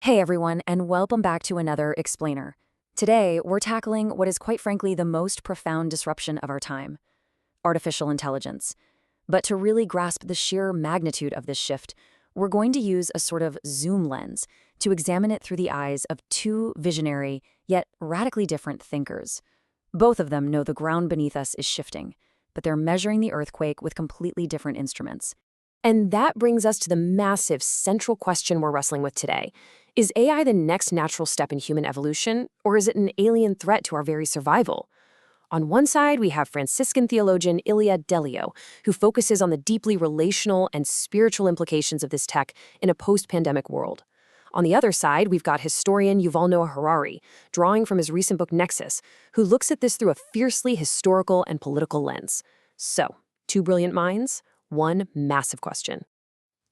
Hey everyone, and welcome back to another Explainer. Today, we're tackling what is quite frankly the most profound disruption of our time: artificial intelligence. But to really grasp the sheer magnitude of this shift, we're going to use a sort of zoom lens to examine it through the eyes of two visionary, yet radically different thinkers. Both of them know the ground beneath us is shifting, but they're measuring the earthquake with completely different instruments. And that brings us to the massive central question we're wrestling with today. Is AI the next natural step in human evolution, or is it an alien threat to our very survival? On one side, we have Franciscan theologian Ilia Delio, who focuses on the deeply relational and spiritual implications of this tech in a post-pandemic world. On the other side, we've got historian Yuval Noah Harari, drawing from his recent book Nexus, who looks at this through a fiercely historical and political lens. So, two brilliant minds, one massive question.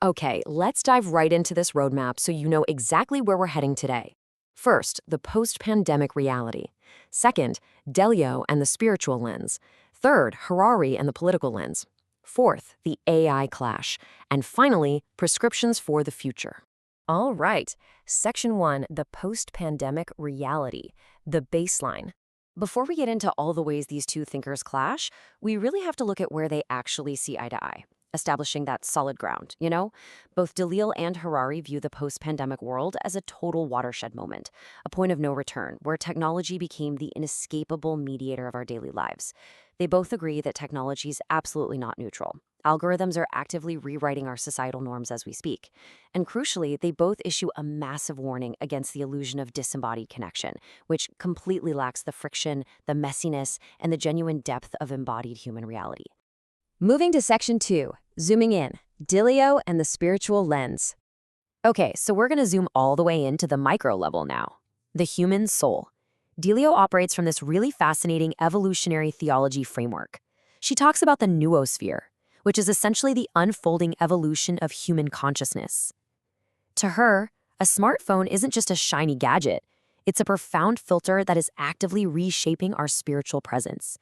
Okay, let's dive right into this roadmap so you know exactly where we're heading today. First, the post-pandemic reality. Second, Delio and the spiritual lens. Third, Harari and the political lens. Fourth, the AI clash. And finally, prescriptions for the future. All right, Section 1, the post-pandemic reality, the baseline. Before we get into all the ways these two thinkers clash, we really have to look at where they actually see eye to eye, establishing that solid ground. Both Dalil and Harari view the post-pandemic world as a total watershed moment, a point of no return, where technology became the inescapable mediator of our daily lives. They both agree that technology is absolutely not neutral. Algorithms are actively rewriting our societal norms as we speak. And crucially, they both issue a massive warning against the illusion of disembodied connection, which completely lacks the friction, the messiness, and the genuine depth of embodied human reality. Moving to Section 2, zooming in, Delio and the spiritual lens. Okay, so we're going to zoom all the way into the micro level now. The human soul. Delio operates from this really fascinating evolutionary theology framework. She talks about the noosphere, which is essentially the unfolding evolution of human consciousness. To her, a smartphone isn't just a shiny gadget. It's a profound filter that is actively reshaping our spiritual presence.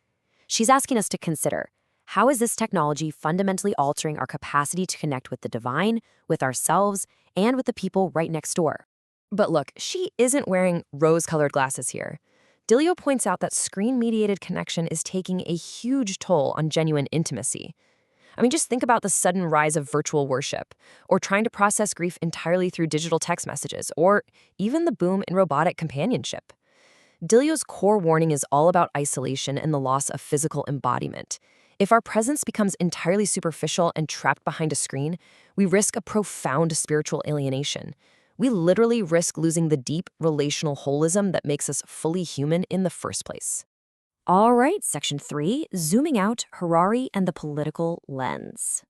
She's asking us to consider, how is this technology fundamentally altering our capacity to connect with the divine, with ourselves, and with the people right next door? But look, she isn't wearing rose-colored glasses here. Delio points out that screen-mediated connection is taking a huge toll on genuine intimacy. I mean, just think about the sudden rise of virtual worship, or trying to process grief entirely through digital text messages, or even the boom in robotic companionship. Delio's core warning is all about isolation and the loss of physical embodiment. If our presence becomes entirely superficial and trapped behind a screen, we risk a profound spiritual alienation. We literally risk losing the deep relational holism that makes us fully human in the first place. All right, Section 3, zooming out, Harari and the political lens.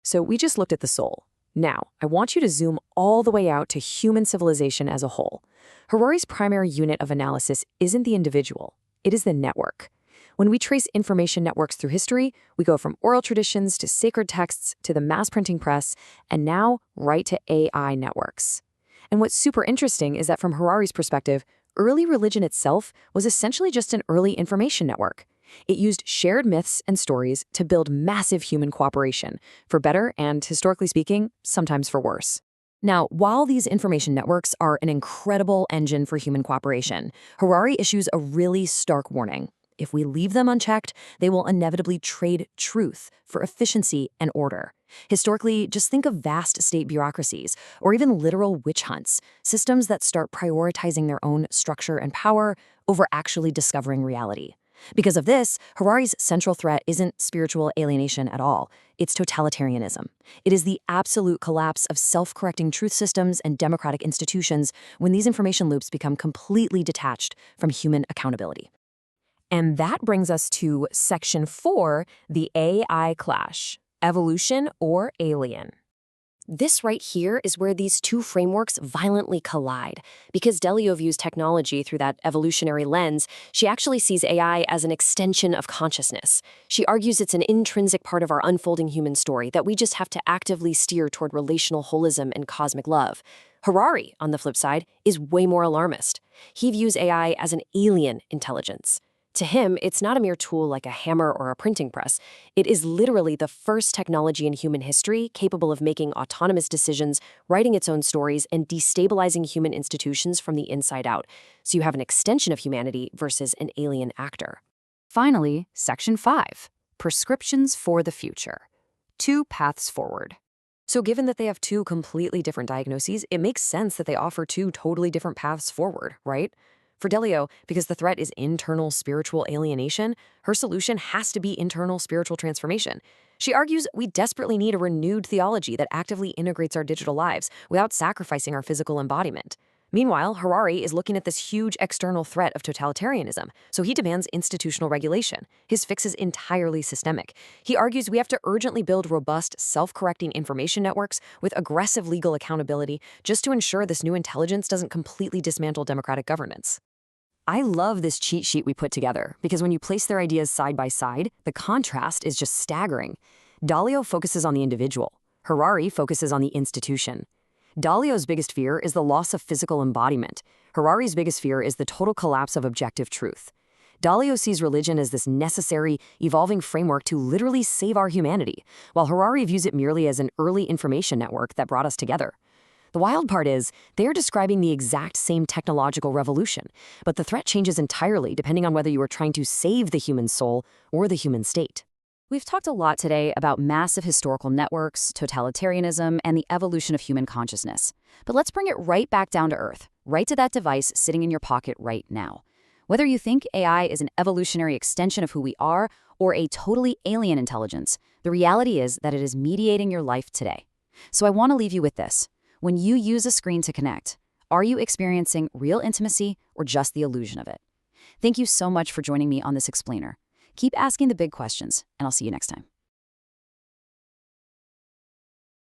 So we just looked at the soul. Now, I want you to zoom all the way out to human civilization as a whole. Harari's primary unit of analysis isn't the individual, it is the network. When we trace information networks through history, we go from oral traditions to sacred texts to the mass printing press, and now right to AI networks. And what's super interesting is that from Harari's perspective, early religion itself was essentially just an early information network. It used shared myths and stories to build massive human cooperation, for better and, historically speaking, sometimes for worse. Now, while these information networks are an incredible engine for human cooperation, Harari issues a really stark warning. If we leave them unchecked, they will inevitably trade truth for efficiency and order. Historically, just think of vast state bureaucracies, or even literal witch hunts, systems that start prioritizing their own structure and power over actually discovering reality. Because of this, Harari's central threat isn't spiritual alienation at all. It's totalitarianism. It is the absolute collapse of self-correcting truth systems and democratic institutions when these information loops become completely detached from human accountability. And that brings us to Section 4, the AI clash, evolution or alien. This right here is where these two frameworks violently collide. Because Delio views technology through that evolutionary lens, she actually sees AI as an extension of consciousness. She argues it's an intrinsic part of our unfolding human story that we just have to actively steer toward relational holism and cosmic love. Harari, on the flip side, is way more alarmist. He views AI as an alien intelligence. To him, it's not a mere tool like a hammer or a printing press. It is literally the first technology in human history capable of making autonomous decisions, writing its own stories, and destabilizing human institutions from the inside out. So you have an extension of humanity versus an alien actor. Finally, Section 5, Prescriptions for the Future. 2 paths forward. So given that they have 2 completely different diagnoses, it makes sense that they offer 2 totally different paths forward, right? For Delio, because the threat is internal spiritual alienation, her solution has to be internal spiritual transformation. She argues we desperately need a renewed theology that actively integrates our digital lives without sacrificing our physical embodiment. Meanwhile, Harari is looking at this huge external threat of totalitarianism, so he demands institutional regulation. His fix is entirely systemic. He argues we have to urgently build robust, self-correcting information networks with aggressive legal accountability just to ensure this new intelligence doesn't completely dismantle democratic governance. I love this cheat sheet we put together because when you place their ideas side by side, the contrast is just staggering. Dalio focuses on the individual. Harari focuses on the institution. Dalio's biggest fear is the loss of physical embodiment. Harari's biggest fear is the total collapse of objective truth. Dalio sees religion as this necessary, evolving framework to literally save our humanity, while Harari views it merely as an early information network that brought us together. The wild part is, they're describing the exact same technological revolution, but the threat changes entirely depending on whether you are trying to save the human soul or the human state. We've talked a lot today about massive historical networks, totalitarianism, and the evolution of human consciousness. But let's bring it right back down to earth, right to that device sitting in your pocket right now. Whether you think AI is an evolutionary extension of who we are or a totally alien intelligence, the reality is that it is mediating your life today. So I want to leave you with this. When you use a screen to connect, are you experiencing real intimacy or just the illusion of it? Thank you so much for joining me on this explainer. Keep asking the big questions, and I'll see you next time.